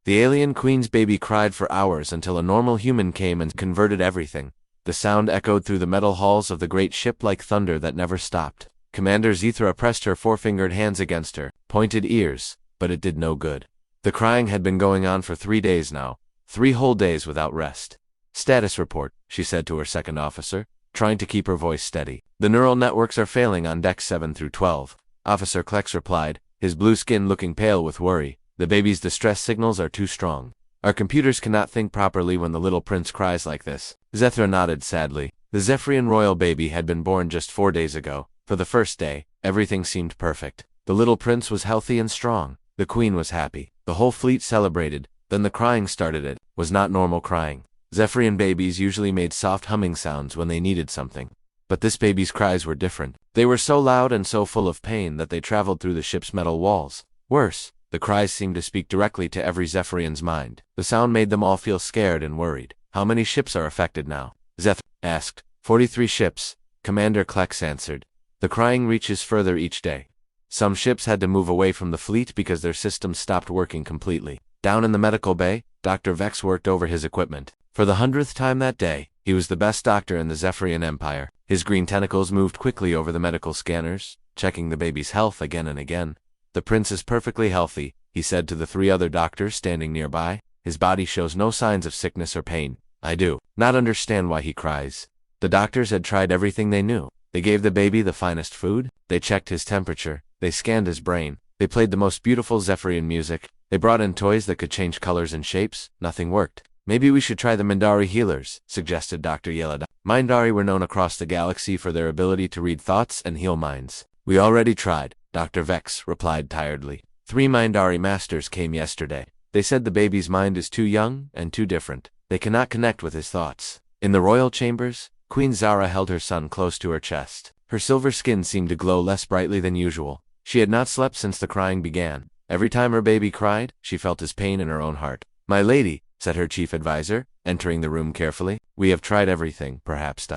The alien queen's baby cried for hours until a normal human came and converted everything. The sound echoed through the metal halls of the great ship like thunder that never stopped. Commander Zethra pressed her four-fingered hands against her pointed ears, but it did no good. The crying had been going on for 3 days now, 3 whole days without rest. "Status report," she said to her second officer, trying to keep her voice steady. "The neural networks are failing on decks 7 through 12. Officer Klex replied, his blue skin looking pale with worry. "The baby's distress signals are too strong. Our computers cannot think properly when the little prince cries like this." Zethra nodded sadly. The Zephyrian royal baby had been born just 4 days ago. For the first day, everything seemed perfect. The little prince was healthy and strong. The queen was happy. The whole fleet celebrated. Then the crying started. It was not normal crying. Zephyrian babies usually made soft humming sounds when they needed something. But this baby's cries were different. They were so loud and so full of pain that they traveled through the ship's metal walls. Worse, the cries seemed to speak directly to every Zephyrian's mind. The sound made them all feel scared and worried. "How many ships are affected now?" Zeth asked. 43 ships, Commander Klex answered. "The crying reaches further each day. Some ships had to move away from the fleet because their systems stopped working completely." Down in the medical bay, Dr. Vex worked over his equipment. For the 100th time that day, he was the best doctor in the Zephyrian Empire. His green tentacles moved quickly over the medical scanners, checking the baby's health again and again. "The prince is perfectly healthy," he said to the 3 other doctors standing nearby. "His body shows no signs of sickness or pain. I do not understand why he cries." The doctors had tried everything they knew. They gave the baby the finest food. They checked his temperature. They scanned his brain. They played the most beautiful Zephyrian music. They brought in toys that could change colors and shapes. Nothing worked. "Maybe we should try the Mindari healers," suggested Dr. Yelada. Mindari were known across the galaxy for their ability to read thoughts and heal minds. "We already tried," Dr. Vex replied tiredly. 3 Mindari masters came yesterday. They said the baby's mind is too young and too different. They cannot connect with his thoughts. In the royal chambers, Queen Zara held her son close to her chest. Her silver skin seemed to glow less brightly than usual. She had not slept since the crying began. Every time her baby cried, she felt his pain in her own heart. "My lady," said her chief advisor, entering the room carefully, "we have tried everything, perhaps ...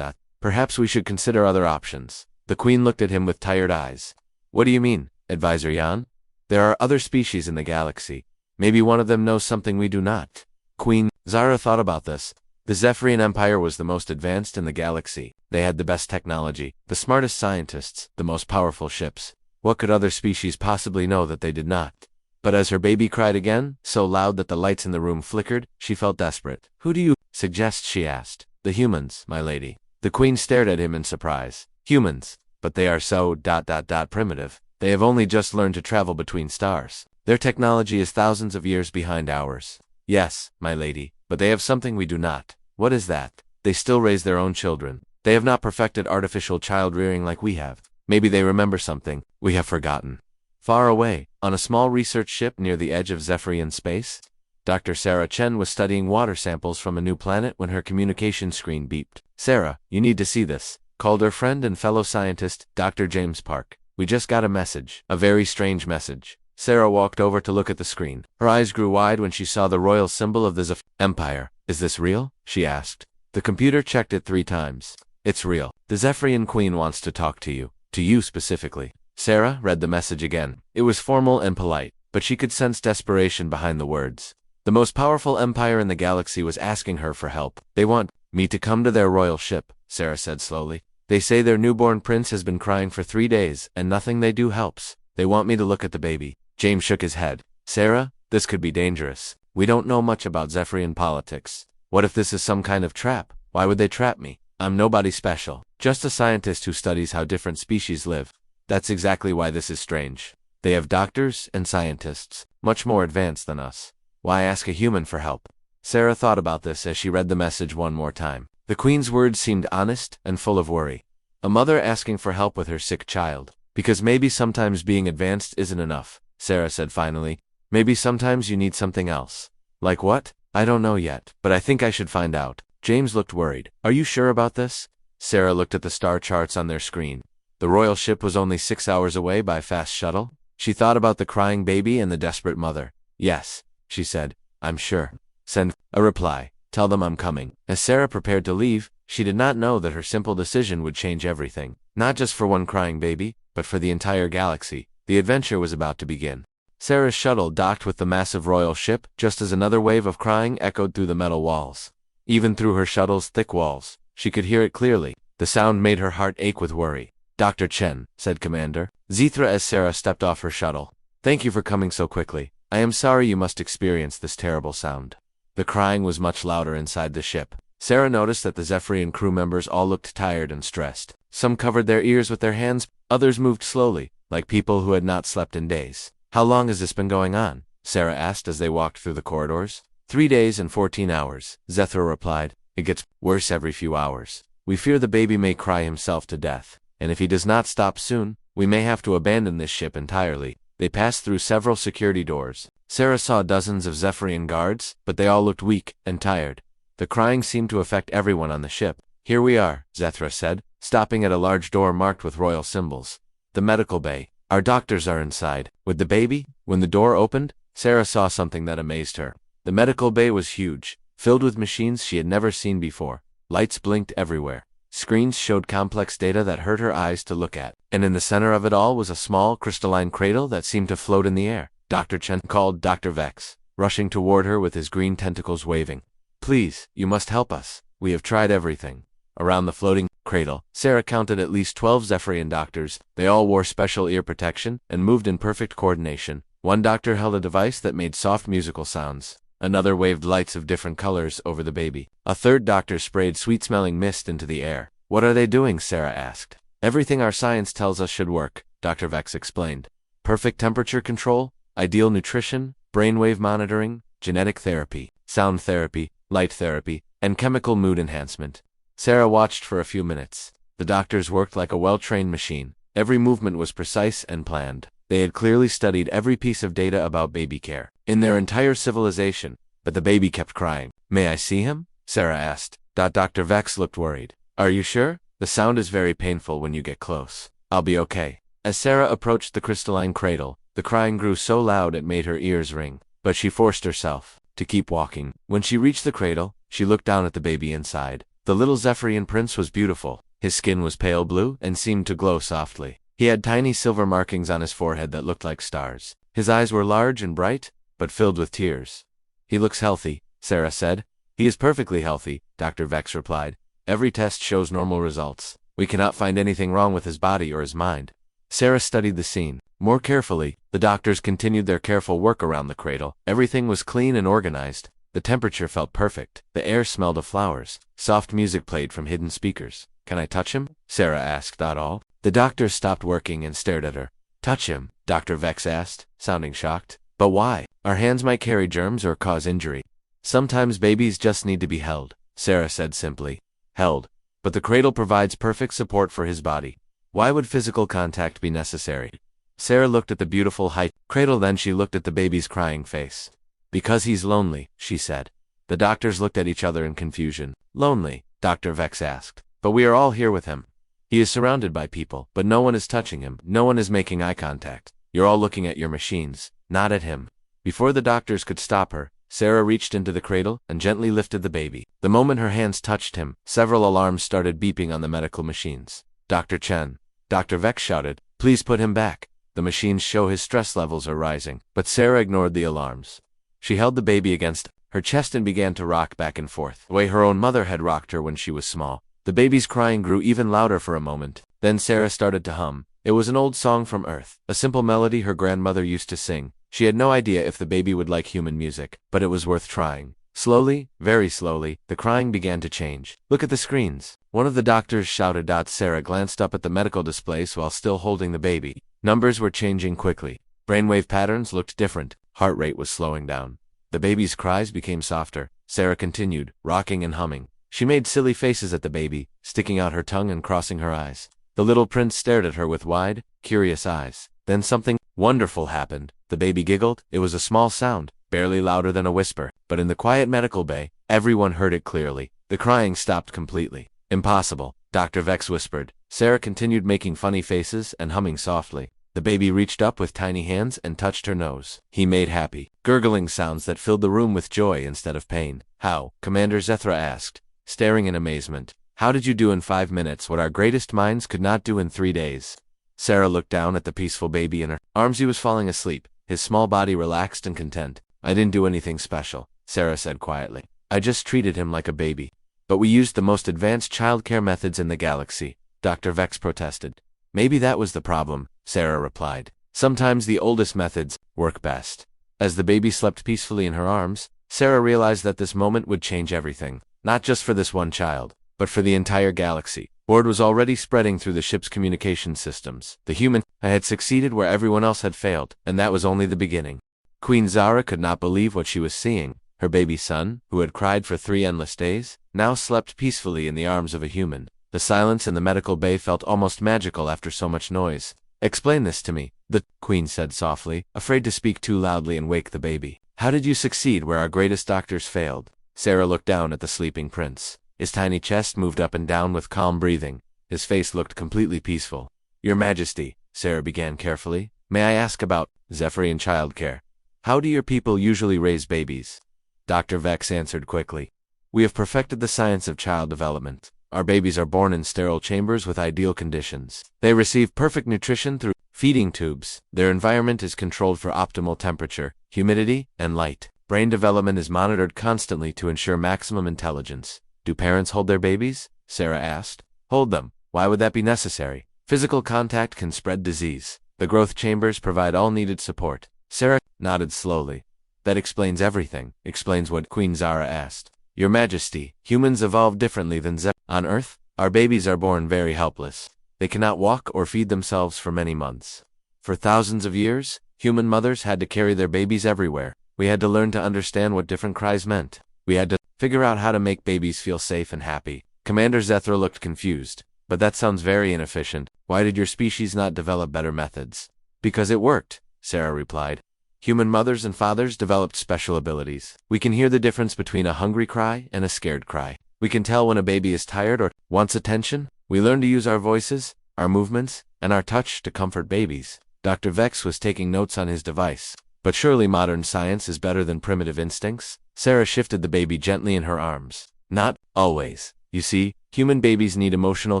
Perhaps we should consider other options." The queen looked at him with tired eyes. "What do you mean, Advisor Yan?" "There are other species in the galaxy. Maybe one of them knows something we do not." Queen Zara thought about this. The Zephyrian Empire was the most advanced in the galaxy. They had the best technology, the smartest scientists, the most powerful ships. What could other species possibly know that they did not? But as her baby cried again, so loud that the lights in the room flickered, she felt desperate. "Who do you suggest?" she asked. "The humans, my lady." The queen stared at him in surprise. "Humans? But they are so ... primitive. They have only just learned to travel between stars. Their technology is thousands of years behind ours." "Yes, my lady, but they have something we do not." "What is that?" "They still raise their own children. They have not perfected artificial child-rearing like we have. Maybe they remember something we have forgotten." Far away, on a small research ship near the edge of Zephyrian space, Dr. Sarah Chen was studying water samples from a new planet when her communication screen beeped. "Sarah, you need to see this," called her friend and fellow scientist, Dr. James Park. "We just got a message. A very strange message." Sarah walked over to look at the screen. Her eyes grew wide when she saw the royal symbol of the Zephyr Empire. "Is this real?" she asked. The computer checked it 3 times. "It's real. The Zephyrian Queen wants to talk to you. To you specifically." Sarah read the message again. It was formal and polite, but she could sense desperation behind the words. The most powerful empire in the galaxy was asking her for help. "They want me to come to their royal ship," Sarah said slowly. "They say their newborn prince has been crying for 3 days, and nothing they do helps. They want me to look at the baby." James shook his head. "Sarah, this could be dangerous. We don't know much about Zephyrian politics. What if this is some kind of trap? Why would they trap me? I'm nobody special. Just a scientist who studies how different species live. That's exactly why this is strange. They have doctors and scientists, much more advanced than us. Why ask a human for help?" Sarah thought about this as she read the message one more time. The queen's words seemed honest and full of worry. A mother asking for help with her sick child. "Because maybe sometimes being advanced isn't enough," Sarah said finally. "Maybe sometimes you need something else." "Like what?" "I don't know yet, but I think I should find out." James looked worried. "Are you sure about this?" Sarah looked at the star charts on their screen. The royal ship was only 6 hours away by fast shuttle. She thought about the crying baby and the desperate mother. "Yes," she said. "I'm sure." "Send a reply. Tell them I'm coming." As Sarah prepared to leave, she did not know that her simple decision would change everything. Not just for one crying baby, but for the entire galaxy. The adventure was about to begin. Sarah's shuttle docked with the massive royal ship, just as another wave of crying echoed through the metal walls. Even through her shuttle's thick walls, she could hear it clearly. The sound made her heart ache with worry. "Dr. Chen," said Commander Zithra as Sarah stepped off her shuttle. "Thank you for coming so quickly. I am sorry you must experience this terrible sound." The crying was much louder inside the ship. Sarah noticed that the Zephyrian crew members all looked tired and stressed. Some covered their ears with their hands, others moved slowly, like people who had not slept in days. "How long has this been going on?" Sarah asked as they walked through the corridors. 3 days and 14 hours, Zethra replied. "It gets worse every few hours. We fear the baby may cry himself to death, and if he does not stop soon, we may have to abandon this ship entirely." They passed through several security doors. Sarah saw dozens of Zephyrian guards, but they all looked weak and tired. The crying seemed to affect everyone on the ship. "Here we are," Zethra said, stopping at a large door marked with royal symbols. "The medical bay. Our doctors are inside." "With the baby?" When the door opened, Sarah saw something that amazed her. The medical bay was huge, filled with machines she had never seen before. Lights blinked everywhere. Screens showed complex data that hurt her eyes to look at. And in the center of it all was a small, crystalline cradle that seemed to float in the air. Dr. Chen called Dr. Vex, rushing toward her with his green tentacles waving. "Please, you must help us. We have tried everything." Around the floating cradle, Sarah counted at least 12 Zephyrian doctors. They all wore special ear protection and moved in perfect coordination. One doctor held a device that made soft musical sounds. Another waved lights of different colors over the baby. A third doctor sprayed sweet-smelling mist into the air. "What are they doing?" Sarah asked. "Everything our science tells us should work," Dr. Vex explained. "Perfect temperature control, ideal nutrition, brainwave monitoring, genetic therapy, sound therapy, light therapy, and chemical mood enhancement." Sarah watched for a few minutes. The doctors worked like a well-trained machine. Every movement was precise and planned. They had clearly studied every piece of data about baby care in their entire civilization, but the baby kept crying. "May I see him?" Sarah asked. Dr. Vex looked worried. "Are you sure? The sound is very painful when you get close." "I'll be okay." As Sarah approached the crystalline cradle, the crying grew so loud it made her ears ring, but she forced herself to keep walking. When she reached the cradle, she looked down at the baby inside. The little Zephyrian prince was beautiful. His skin was pale blue and seemed to glow softly. He had tiny silver markings on his forehead that looked like stars. His eyes were large and bright, but filled with tears. "He looks healthy," Sarah said. "He is perfectly healthy," Dr. Vex replied. "Every test shows normal results. We cannot find anything wrong with his body or his mind." Sarah studied the scene more carefully. The doctors continued their careful work around the cradle. Everything was clean and organized. The temperature felt perfect. The air smelled of flowers. Soft music played from hidden speakers. "Can I touch him?" Sarah asked. All. The doctors stopped working and stared at her. "Touch him?" Dr. Vex asked, sounding shocked. "But why? Our hands might carry germs or cause injury." "Sometimes babies just need to be held," Sarah said simply. "Held. But the cradle provides perfect support for his body. Why would physical contact be necessary?" Sarah looked at the beautiful height cradle, then she looked at the baby's crying face. "Because he's lonely," she said. The doctors looked at each other in confusion. "Lonely?" Dr. Vex asked. "But we are all here with him. He is surrounded by people, but no one is touching him. No one is making eye contact. You're all looking at your machines, not at him." Before the doctors could stop her, Sarah reached into the cradle and gently lifted the baby. The moment her hands touched him, several alarms started beeping on the medical machines. "Dr. Chen," Dr. Vex shouted, "please put him back. The machines show his stress levels are rising." But Sarah ignored the alarms. She held the baby against her chest and began to rock back and forth, the way her own mother had rocked her when she was small. The baby's crying grew even louder for a moment. Then Sarah started to hum. It was an old song from Earth, a simple melody her grandmother used to sing. She had no idea if the baby would like human music, but it was worth trying. Slowly, very slowly, the crying began to change. "Look at the screens," one of the doctors shouted. Sarah glanced up at the medical displays while still holding the baby. Numbers were changing quickly. Brainwave patterns looked different. Heart rate was slowing down. The baby's cries became softer. Sarah continued, rocking and humming. She made silly faces at the baby, sticking out her tongue and crossing her eyes. The little prince stared at her with wide, curious eyes. Then something wonderful happened. The baby giggled. It was a small sound, barely louder than a whisper, but in the quiet medical bay, everyone heard it clearly. The crying stopped completely. "Impossible," Dr. Vex whispered. Sarah continued making funny faces and humming softly. The baby reached up with tiny hands and touched her nose. He made happy, gurgling sounds that filled the room with joy instead of pain. "How?" Commander Zethra asked, staring in amazement. "How did you do in 5 minutes what our greatest minds could not do in 3 days?" Sarah looked down at the peaceful baby in her arms. He was falling asleep, his small body relaxed and content. I didn't do anything special, Sarah said quietly. I just treated him like a baby. But we used the most advanced childcare methods in the galaxy, Dr. Vex protested. Maybe that was the problem, Sarah replied. Sometimes the oldest methods work best. As the baby slept peacefully in her arms, Sarah realized that this moment would change everything, not just for this one child, but for the entire galaxy. Word was already spreading through the ship's communication systems. I had succeeded where everyone else had failed, and that was only the beginning. Queen Zara could not believe what she was seeing. Her baby son, who had cried for 3 endless days, now slept peacefully in the arms of a human. The silence in the medical bay felt almost magical after so much noise. Explain this to me, the queen said softly, afraid to speak too loudly and wake the baby. How did you succeed where our greatest doctors failed? Sarah looked down at the sleeping prince. His tiny chest moved up and down with calm breathing. His face looked completely peaceful. Your Majesty, Sarah began carefully, may I ask about Zephyrian childcare? How do your people usually raise babies? Dr. Vex answered quickly. We have perfected the science of child development. Our babies are born in sterile chambers with ideal conditions. They receive perfect nutrition through feeding tubes. Their environment is controlled for optimal temperature, humidity, and light. Brain development is monitored constantly to ensure maximum intelligence. Do parents hold their babies? Sarah asked. Hold them. Why would that be necessary? Physical contact can spread disease. The growth chambers provide all needed support. Sarah nodded slowly. That explains everything. Explains what Queen Zara asked. Your Majesty, humans evolve differently than on Earth. Our babies are born very helpless. They cannot walk or feed themselves for many months. For thousands of years, human mothers had to carry their babies everywhere. We had to learn to understand what different cries meant. We had to figure out how to make babies feel safe and happy. Commander Zethra looked confused. But that sounds very inefficient. Why did your species not develop better methods? Because it worked, Sarah replied. Human mothers and fathers developed special abilities. We can hear the difference between a hungry cry and a scared cry. We can tell when a baby is tired or wants attention. We learn to use our voices, our movements, and our touch to comfort babies. Dr. Vex was taking notes on his device. But surely modern science is better than primitive instincts? Sarah shifted the baby gently in her arms. Not always. You see, human babies need emotional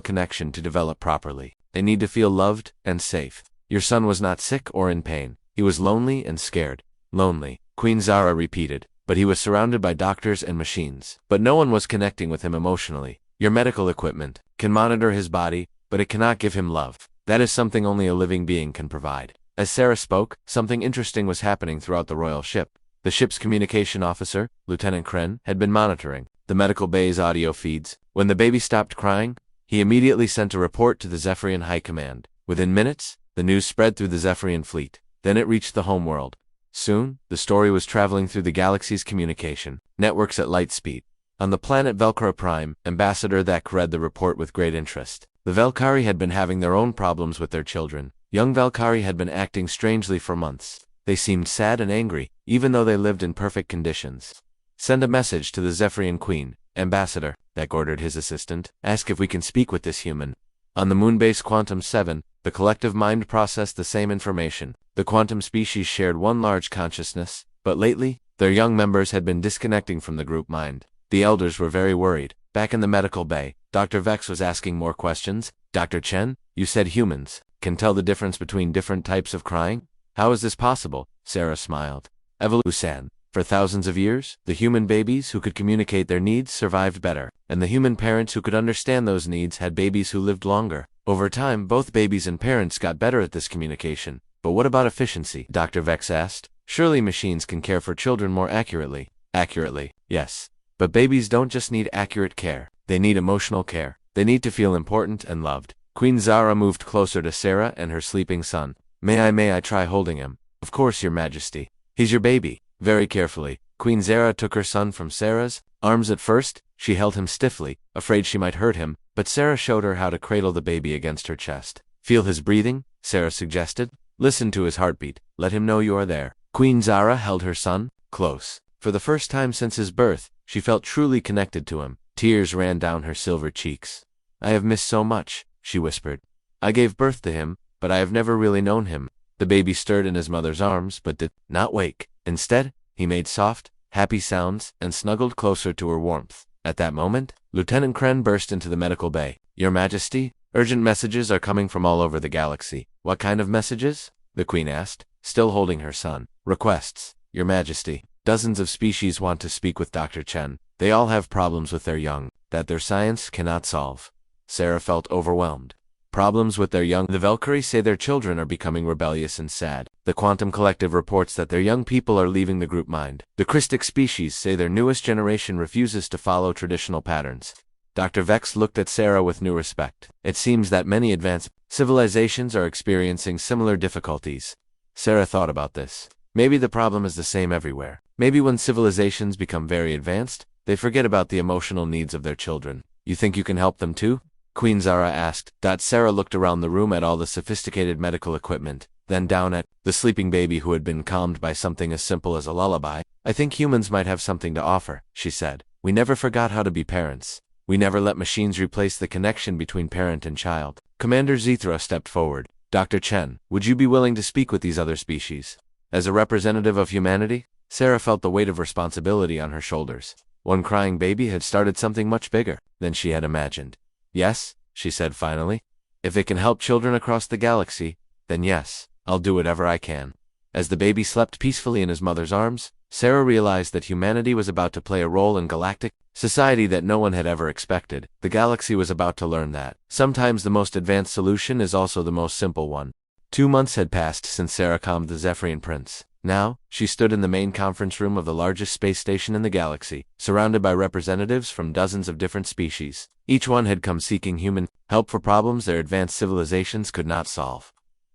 connection to develop properly. They need to feel loved and safe. Your son was not sick or in pain. He was lonely and scared. Lonely, Queen Zara repeated, but he was surrounded by doctors and machines. But no one was connecting with him emotionally. Your medical equipment can monitor his body, but it cannot give him love. That is something only a living being can provide. As Sarah spoke, something interesting was happening throughout the royal ship. The ship's communication officer, Lieutenant Kren, had been monitoring the medical bay's audio feeds. When the baby stopped crying, he immediately sent a report to the Zephyrian High Command. Within minutes, the news spread through the Zephyrian fleet. Then it reached the homeworld. Soon, the story was traveling through the galaxy's communication networks at light speed. On the planet Velcro Prime, Ambassador Thek read the report with great interest. The Velkari had been having their own problems with their children. Young Velkari had been acting strangely for months. They seemed sad and angry, even though they lived in perfect conditions. Send a message to the Zephyrian Queen, Ambassador, Thek ordered his assistant. Ask if we can speak with this human. On the moonbase Quantum 7, the collective mind processed the same information. The quantum species shared one large consciousness, but lately, their young members had been disconnecting from the group mind. The elders were very worried. Back in the medical bay, Dr. Vex was asking more questions. Dr. Chen, you said humans can tell the difference between different types of crying? How is this possible? Sarah smiled. Evolution. For thousands of years, the human babies who could communicate their needs survived better, and the human parents who could understand those needs had babies who lived longer. Over time, both babies and parents got better at this communication. But what about efficiency? Dr. Vex asked. Surely machines can care for children more accurately. Accurately, yes. But babies don't just need accurate care. They need emotional care. They need to feel important and loved. Queen Zara moved closer to Sarah and her sleeping son. May I try holding him? Of course, Your Majesty. He's your baby. Very carefully, Queen Zara took her son from Sarah's arms. At first, she held him stiffly, afraid she might hurt him, but Sarah showed her how to cradle the baby against her chest. Feel his breathing, Sarah suggested. Listen to his heartbeat. Let him know you are there. Queen Zara held her son close. For the first time since his birth, she felt truly connected to him. Tears ran down her silver cheeks. I have missed so much, she whispered. I gave birth to him, but I have never really known him. The baby stirred in his mother's arms, but did not wake. Instead, he made soft, happy sounds and snuggled closer to her warmth. At that moment, Lieutenant Kren burst into the medical bay. Your Majesty, urgent messages are coming from all over the galaxy. What kind of messages? The Queen asked. still holding her son. Requests, Your Majesty. Dozens of species want to speak with Dr. Chen. They all have problems with their young that their science cannot solve. Sarah felt overwhelmed. Problems with their young. The Valkyrie say their children are becoming rebellious and sad. The Quantum Collective reports that their young people are leaving the group mind. The Christic species say their newest generation refuses to follow traditional patterns. Dr. Vex looked at Sarah with new respect. It seems that many advanced civilizations are experiencing similar difficulties. Sarah thought about this. Maybe the problem is the same everywhere. Maybe when civilizations become very advanced, they forget about the emotional needs of their children. You think you can help them too? Queen Zara asked. Sarah looked around the room at all the sophisticated medical equipment, then down at the sleeping baby who had been calmed by something as simple as a lullaby. I think humans might have something to offer, she said. We never forgot how to be parents. We never let machines replace the connection between parent and child. Commander Zithra stepped forward. Dr. Chen, would you be willing to speak with these other species? As a representative of humanity, Sarah felt the weight of responsibility on her shoulders. One crying baby had started something much bigger than she had imagined. Yes, she said finally. If it can help children across the galaxy, then yes, I'll do whatever I can. As the baby slept peacefully in his mother's arms, Sarah realized that humanity was about to play a role in galactic society that no one had ever expected. The galaxy was about to learn that sometimes the most advanced solution is also the most simple one. 2 months had passed since Sarah calmed the Zephyrian prince. Now, she stood in the main conference room of the largest space station in the galaxy, surrounded by representatives from dozens of different species. Each one had come seeking human help for problems their advanced civilizations could not solve.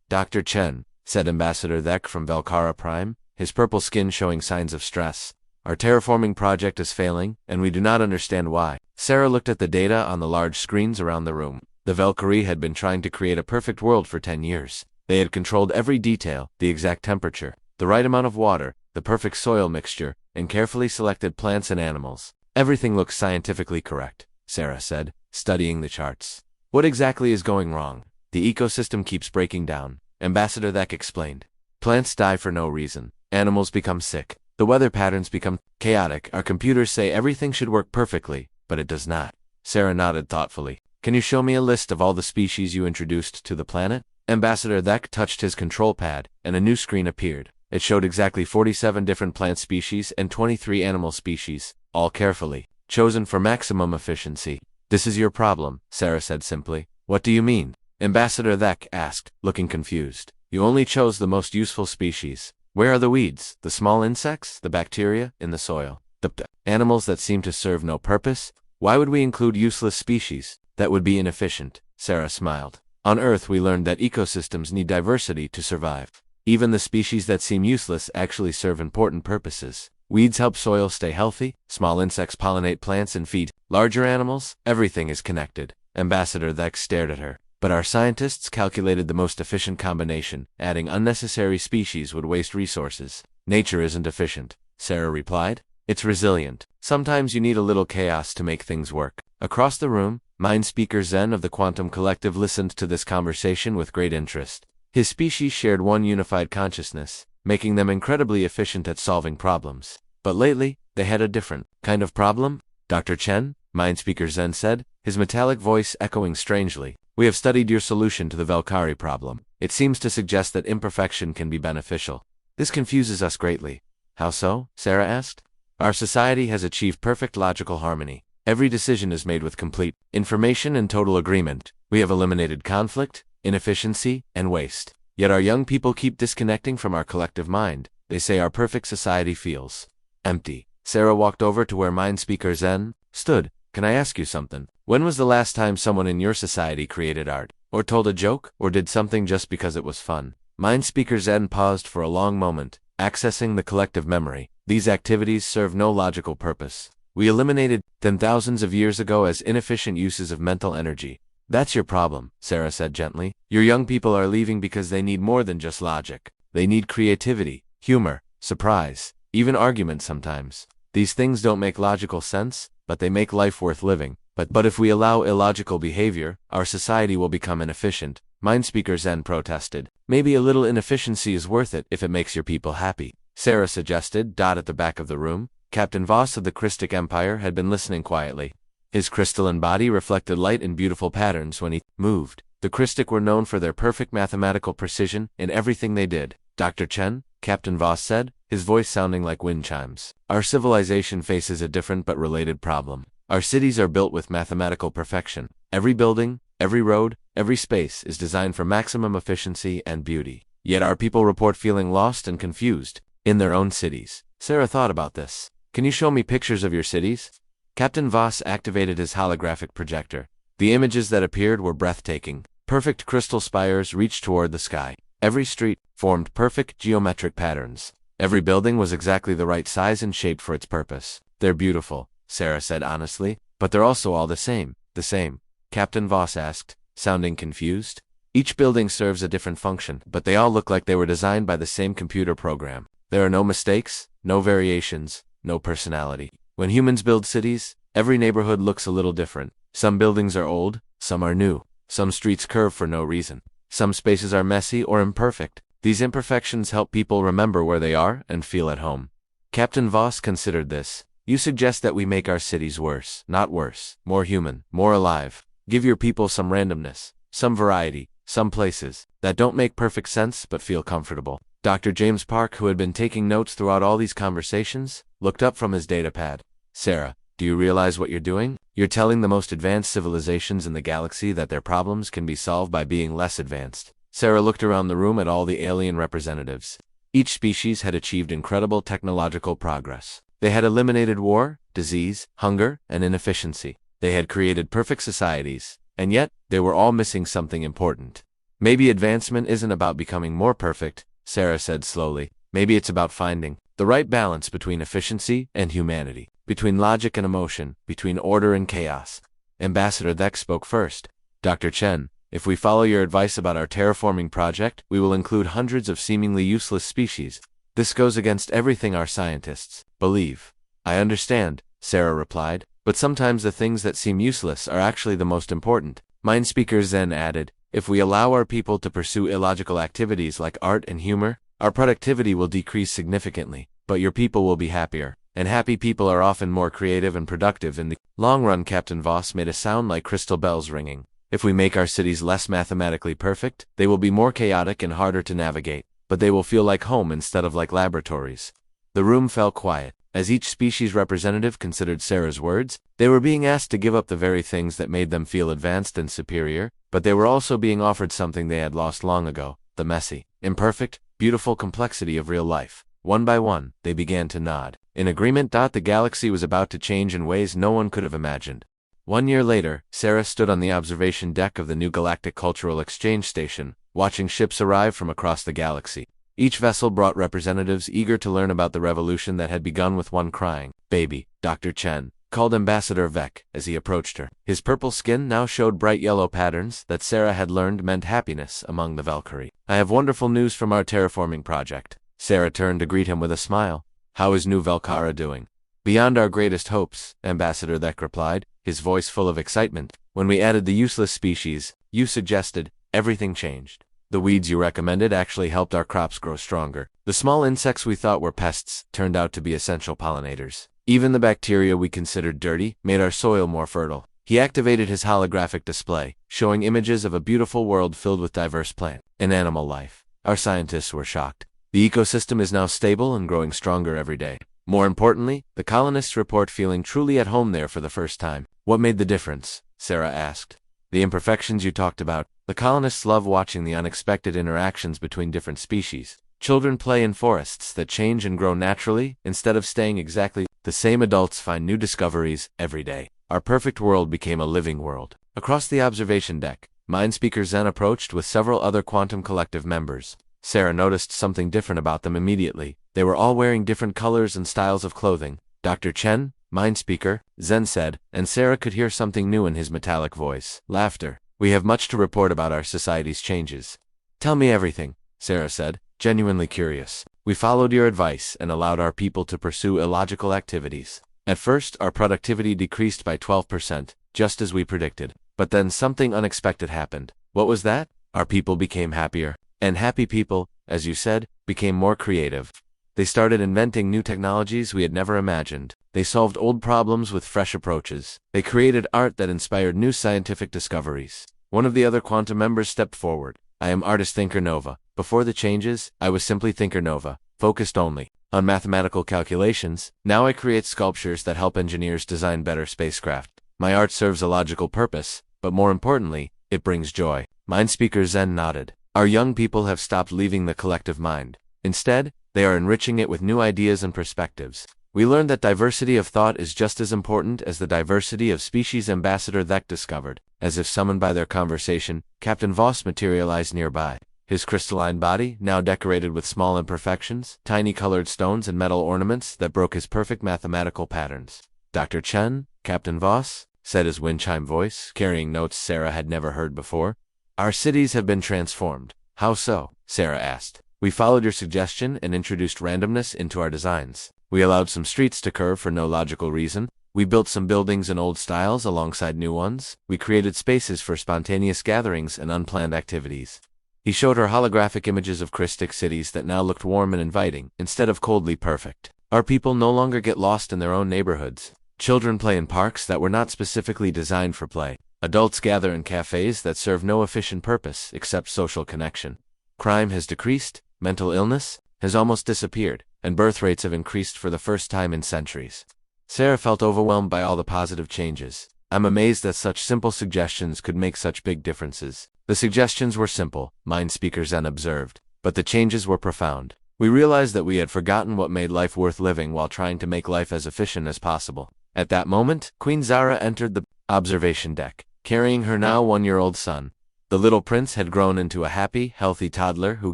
Dr. Chen, said Ambassador Thek from Velkara Prime, his purple skin showing signs of stress. Our terraforming project is failing, and we do not understand why. Sarah looked at the data on the large screens around the room. The Valkyrie had been trying to create a perfect world for 10 years. They had controlled every detail, the exact temperature, the right amount of water, the perfect soil mixture, and carefully selected plants and animals. Everything looks scientifically correct, Sarah said, studying the charts. What exactly is going wrong? The ecosystem keeps breaking down, Ambassador Thek explained. Plants die for no reason. Animals become sick. The weather patterns become chaotic. Our computers say everything should work perfectly, but it does not. Sarah nodded thoughtfully. Can you show me a list of all the species you introduced to the planet? Ambassador Thek touched his control pad, and a new screen appeared. It showed exactly 47 different plant species and 23 animal species, all carefully chosen for maximum efficiency. This is your problem, Sarah said simply. What do you mean? Ambassador Thek asked, looking confused. You only chose the most useful species. Where are the weeds, the small insects, the bacteria, in the soil? The animals that seem to serve no purpose? Why would we include useless species? That would be inefficient, Sarah smiled. On Earth we learned that ecosystems need diversity to survive. Even the species that seem useless actually serve important purposes. Weeds help soil stay healthy, small insects pollinate plants and feed larger animals. Everything is connected. Ambassador Thek stared at her. But our scientists calculated the most efficient combination. Adding unnecessary species would waste resources. Nature isn't efficient, Sarah replied. It's resilient. Sometimes you need a little chaos to make things work. Across the room, Mind Speaker Zen of the Quantum Collective listened to this conversation with great interest. His species shared one unified consciousness, making them incredibly efficient at solving problems. But lately, they had a different kind of problem. Dr. Chen, Mind Speaker Zen said, his metallic voice echoing strangely. We have studied your solution to the Valkyrie problem. It seems to suggest that imperfection can be beneficial. This confuses us greatly. How so? Sarah asked. Our society has achieved perfect logical harmony. Every decision is made with complete information and total agreement. We have eliminated conflict, inefficiency, and waste. Yet our young people keep disconnecting from our collective mind. They say our perfect society feels empty. Sarah walked over to where Mind Speaker Zen stood. Can I ask you something? When was the last time someone in your society created art, or told a joke, or did something just because it was fun? Mind Speaker Zen paused for a long moment, accessing the collective memory. These activities serve no logical purpose. We eliminated them thousands of years ago as inefficient uses of mental energy. That's your problem, Sarah said gently. Your young people are leaving because they need more than just logic. They need creativity, humor, surprise, even argument sometimes. These things don't make logical sense, but they make life worth living. But if we allow illogical behavior, our society will become inefficient. Mind Speaker Zen protested. Maybe a little inefficiency is worth it if it makes your people happy, Sarah suggested. At the back of the room, Captain Voss of the Christic Empire had been listening quietly. His crystalline body reflected light in beautiful patterns when he moved. The Christic were known for their perfect mathematical precision in everything they did. Dr. Chen, Captain Voss said, his voice sounding like wind chimes. Our civilization faces a different but related problem. Our cities are built with mathematical perfection. Every building, every road, every space is designed for maximum efficiency and beauty. Yet our people report feeling lost and confused in their own cities. Sarah thought about this. Can you show me pictures of your cities? Captain Voss activated his holographic projector. The images that appeared were breathtaking. Perfect crystal spires reached toward the sky. Every street formed perfect geometric patterns. Every building was exactly the right size and shape for its purpose. They're beautiful, Sarah said honestly, but they're also all the same. The same? Captain Voss asked, sounding confused. Each building serves a different function, but they all look like they were designed by the same computer program. There are no mistakes, no variations, no personality. When humans build cities, every neighborhood looks a little different. Some buildings are old, some are new. Some streets curve for no reason. Some spaces are messy or imperfect. These imperfections help people remember where they are and feel at home. Captain Voss considered this. You suggest that we make our cities worse, not worse, more human, more alive. Give your people some randomness, some variety, some places that don't make perfect sense but feel comfortable. Dr. James Park, who had been taking notes throughout all these conversations, looked up from his datapad. Sarah, do you realize what you're doing? You're telling the most advanced civilizations in the galaxy that their problems can be solved by being less advanced. Sarah looked around the room at all the alien representatives. Each species had achieved incredible technological progress. They had eliminated war, disease, hunger, and inefficiency. They had created perfect societies, and yet, they were all missing something important. Maybe advancement isn't about becoming more perfect, Sarah said slowly. Maybe it's about finding the right balance between efficiency and humanity, between logic and emotion, between order and chaos. Ambassador Thek spoke first. Dr. Chen, if we follow your advice about our terraforming project, we will include hundreds of seemingly useless species. This goes against everything our scientists believe. I understand, Sarah replied, but sometimes the things that seem useless are actually the most important. Mindspeaker Zen added, if we allow our people to pursue illogical activities like art and humor, our productivity will decrease significantly, but your people will be happier. And happy people are often more creative and productive in the long run. Captain Voss made a sound like crystal bells ringing. If we make our cities less mathematically perfect, they will be more chaotic and harder to navigate, but they will feel like home instead of like laboratories. The room fell quiet. As each species representative considered Sarah's words, they were being asked to give up the very things that made them feel advanced and superior, but they were also being offered something they had lost long ago, the messy, imperfect, beautiful complexity of real life. One by one, they began to nod. In agreement. The galaxy was about to change in ways no one could have imagined. 1 year later, Sarah stood on the observation deck of the new Galactic Cultural Exchange Station, watching ships arrive from across the galaxy. Each vessel brought representatives eager to learn about the revolution that had begun with one crying, "Baby," Dr. Chen called Ambassador Vec as he approached her. His purple skin now showed bright yellow patterns that Sarah had learned meant happiness among the Valkyrie. I have wonderful news from our terraforming project. Sarah turned to greet him with a smile. How is New Velkara doing? Beyond our greatest hopes, Ambassador Vec replied, his voice full of excitement. When we added the useless species you suggested, everything changed. The weeds you recommended actually helped our crops grow stronger. The small insects we thought were pests turned out to be essential pollinators. Even the bacteria we considered dirty made our soil more fertile. He activated his holographic display, showing images of a beautiful world filled with diverse plant and animal life. Our scientists were shocked. The ecosystem is now stable and growing stronger every day. More importantly, the colonists report feeling truly at home there for the first time. What made the difference? Sarah asked. The imperfections you talked about. The colonists love watching the unexpected interactions between different species. Children play in forests that change and grow naturally, instead of staying exactly the same. Adults find new discoveries every day. Our perfect world became a living world. Across the observation deck, Mindspeaker Zen approached with several other Quantum Collective members. Sarah noticed something different about them immediately. They were all wearing different colors and styles of clothing. Dr. Chen, Mindspeaker, Zen said, and Sarah could hear something new in his metallic voice. Laughter. We have much to report about our society's changes. Tell me everything, Sarah said, genuinely curious. We followed your advice and allowed our people to pursue illogical activities. At first, our productivity decreased by 12%, just as we predicted. But then something unexpected happened. What was that? Our people became happier. And happy people, as you said, became more creative. They started inventing new technologies we had never imagined. They solved old problems with fresh approaches. They created art that inspired new scientific discoveries. One of the other quantum members stepped forward. I am artist thinker Nova. Before the changes, I was simply thinker nova, focused only on mathematical calculations. Now I create sculptures that help engineers design better spacecraft. My art serves a logical purpose, but more importantly, it brings joy. Mind speaker Zen nodded. Our young people have stopped leaving the collective mind. Instead, they are enriching it with new ideas and perspectives. We learned that diversity of thought is just as important as the diversity of species. Ambassador Thek discovered. As if summoned by their conversation, Captain Voss materialized nearby. His crystalline body, now decorated with small imperfections, tiny colored stones and metal ornaments that broke his perfect mathematical patterns. Dr. Chen, Captain Voss, said his wind chime voice, carrying notes Sarah had never heard before. Our cities have been transformed. How so? Sarah asked. We followed your suggestion and introduced randomness into our designs. We allowed some streets to curve for no logical reason. We built some buildings in old styles alongside new ones. We created spaces for spontaneous gatherings and unplanned activities. He showed her holographic images of crystic cities that now looked warm and inviting, instead of coldly perfect. Our people no longer get lost in their own neighborhoods. Children play in parks that were not specifically designed for play. Adults gather in cafes that serve no efficient purpose except social connection. Crime has decreased, mental illness has almost disappeared, and birth rates have increased for the first time in centuries. Sarah felt overwhelmed by all the positive changes. I'm amazed that such simple suggestions could make such big differences. The suggestions were simple, mind speaker Zen observed, but the changes were profound. We realized that we had forgotten what made life worth living while trying to make life as efficient as possible. At that moment, Queen Zara entered the observation deck, carrying her now 1-year-old son. The little prince had grown into a happy, healthy toddler who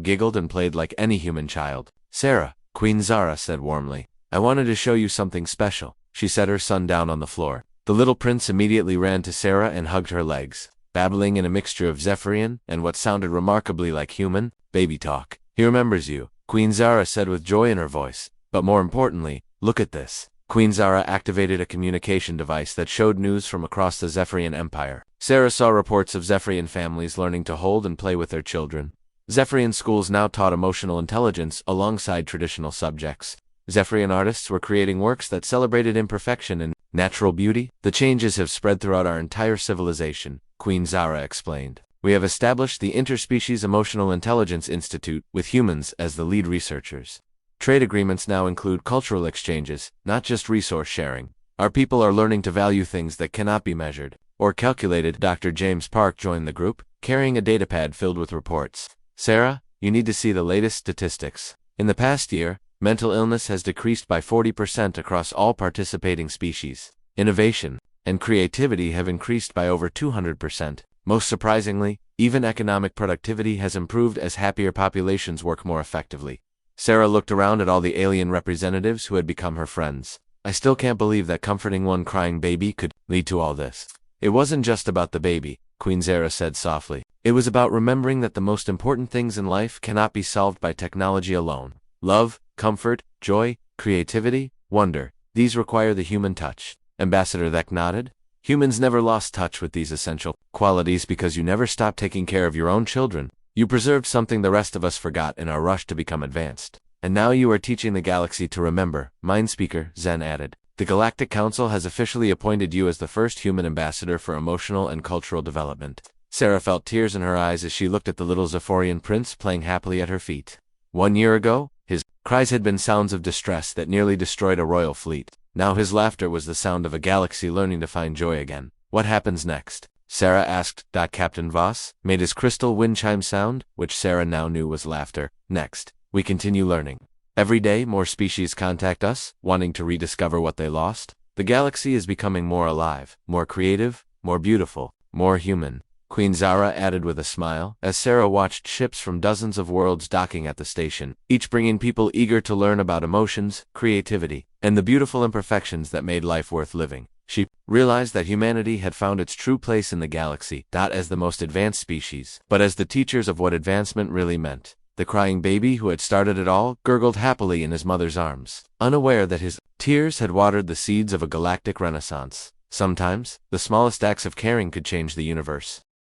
giggled and played like any human child. Sarah, Queen Zara said warmly, I wanted to show you something special. She set her son down on the floor. The little prince immediately ran to Sarah and hugged her legs, babbling in a mixture of Zephyrian and what sounded remarkably like human, baby talk. He remembers you, Queen Zara said with joy in her voice. But more importantly, look at this. Queen Zara activated a communication device that showed news from across the Zephyrian Empire. Sarah saw reports of Zephyrian families learning to hold and play with their children. Zephyrian schools now taught emotional intelligence alongside traditional subjects. Zephyrian artists were creating works that celebrated imperfection and natural beauty. The changes have spread throughout our entire civilization, Queen Zara explained. We have established the Interspecies Emotional Intelligence Institute, with humans as the lead researchers. Trade agreements now include cultural exchanges, not just resource sharing. Our people are learning to value things that cannot be measured or calculated. Dr. James Park joined the group, carrying a datapad filled with reports. Sarah, you need to see the latest statistics. In the past year, mental illness has decreased by 40% across all participating species. Innovation and creativity have increased by over 200%. Most surprisingly, even economic productivity has improved as happier populations work more effectively. Sarah looked around at all the alien representatives who had become her friends. I still can't believe that comforting one crying baby could lead to all this. It wasn't just about the baby, Queen Zara said softly. It was about remembering that the most important things in life cannot be solved by technology alone. Love, comfort, joy, creativity, wonder, these require the human touch. Ambassador Thek nodded. Humans never lost touch with these essential qualities because you never stopped taking care of your own children. You preserved something the rest of us forgot in our rush to become advanced. And now you are teaching the galaxy to remember, Mind Speaker, Zen added. The Galactic Council has officially appointed you as the first human ambassador for emotional and cultural development. Sarah felt tears in her eyes as she looked at the little Zephyrian prince playing happily at her feet. 1 year ago, his cries had been sounds of distress that nearly destroyed a royal fleet. Now his laughter was the sound of a galaxy learning to find joy again. What happens next? Sarah asked. Captain Voss made his crystal wind chime sound, which Sarah now knew was laughter. Next, we continue learning. Every day, more species contact us, wanting to rediscover what they lost. The galaxy is becoming more alive, more creative, more beautiful, more human. Queen Zara added with a smile, as Sarah watched ships from dozens of worlds docking at the station, each bringing people eager to learn about emotions, creativity, and the beautiful imperfections that made life worth living. She realized that humanity had found its true place in the galaxy, not as the most advanced species, but as the teachers of what advancement really meant. The crying baby who had started it all gurgled happily in his mother's arms, unaware that his tears had watered the seeds of a galactic renaissance. Sometimes, the smallest acts of caring could change the universe.